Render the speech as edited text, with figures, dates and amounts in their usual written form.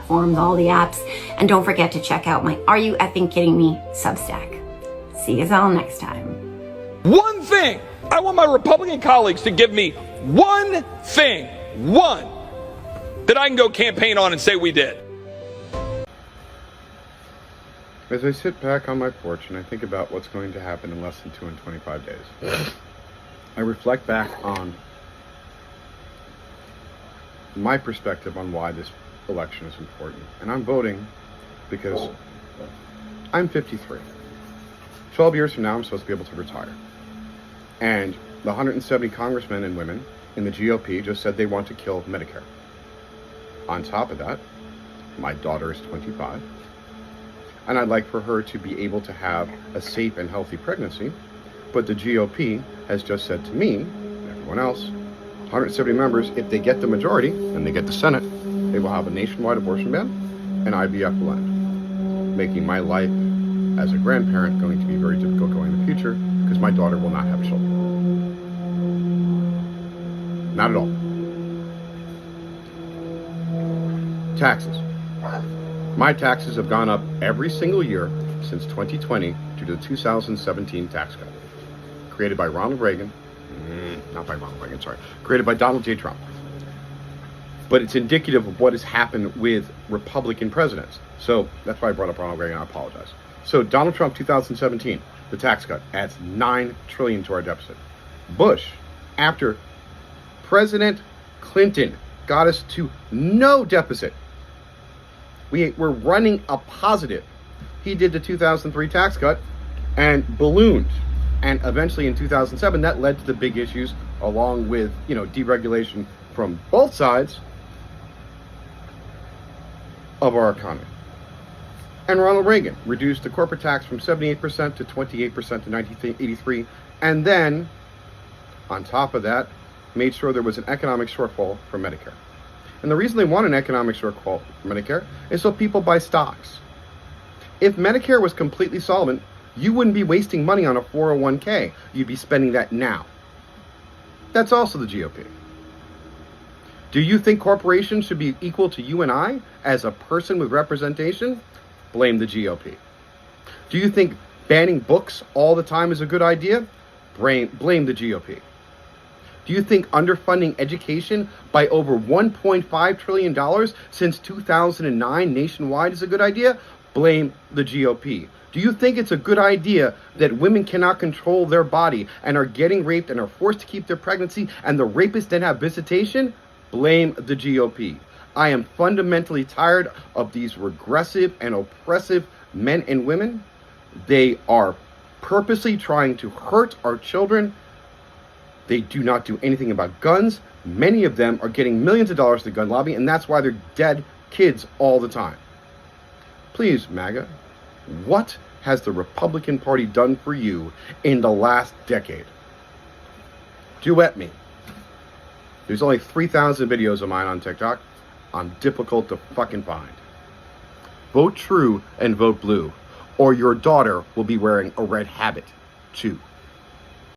platforms, all the apps. And don't forget to check out my Are You Effing Kidding Me Substack. See you all next time. One thing. I want my Republican colleagues to give me one thing, one, that I can go campaign on and say we did. As I sit back on my porch and I think about what's going to happen in less than 225 days, I reflect back on my perspective on why this election is important. And I'm voting because I'm 53. 12 years from now, I'm supposed to be able to retire. And the 170 congressmen and women in the GOP just said they want to kill Medicare. On top of that, my daughter is 25. And I'd like for her to be able to have a safe and healthy pregnancy. But the GOP has just said to me, and everyone else, 170 members, if they get the majority, and they get the Senate, they will have a nationwide abortion ban, and IVF will end. Making my life as a grandparent going to be very difficult going in the future, because my daughter will not have children. Not at all. Taxes. My taxes have gone up every single year since 2020 due to the 2017 tax cut. Created by Ronald Reagan. Not by Ronald Reagan, sorry. Created by Donald J. Trump. But it's indicative of what has happened with Republican presidents. So that's why I brought up Ronald Reagan. I apologize. So Donald Trump, 2017, the tax cut adds $9 trillion to our deficit. Bush, after President Clinton got us to no deficit, we're running a positive. He did the 2003 tax cut and ballooned. And eventually in 2007, that led to the big issues along with, deregulation from both sides of our economy. And Ronald Reagan reduced the corporate tax from 78% to 28% in 1983. And then, on top of that, made sure there was an economic shortfall for Medicare. And the reason they want an economic shortfall for Medicare is so people buy stocks. If Medicare was completely solvent, you wouldn't be wasting money on a 401k. You'd be spending that now. That's also the GOP. Do you think corporations should be equal to you and I as a person with representation? Blame the GOP. Do you think banning books all the time is a good idea? Blame the GOP. Do you think underfunding education by over $1.5 trillion since 2009 nationwide is a good idea? Blame the GOP. Do you think it's a good idea that women cannot control their body and are getting raped and are forced to keep their pregnancy and the rapists then have visitation? Blame the GOP. I am fundamentally tired of these regressive and oppressive men and women. They are purposely trying to hurt our children. They do not do anything about guns. Many of them are getting millions of dollars to the gun lobby, and that's why they're dead kids all the time. Please, MAGA, what has the Republican Party done for you in the last decade? Duet me. There's only 3,000 videos of mine on TikTok. I'm difficult to fucking find. Vote true and vote blue, or your daughter will be wearing a red habit, too.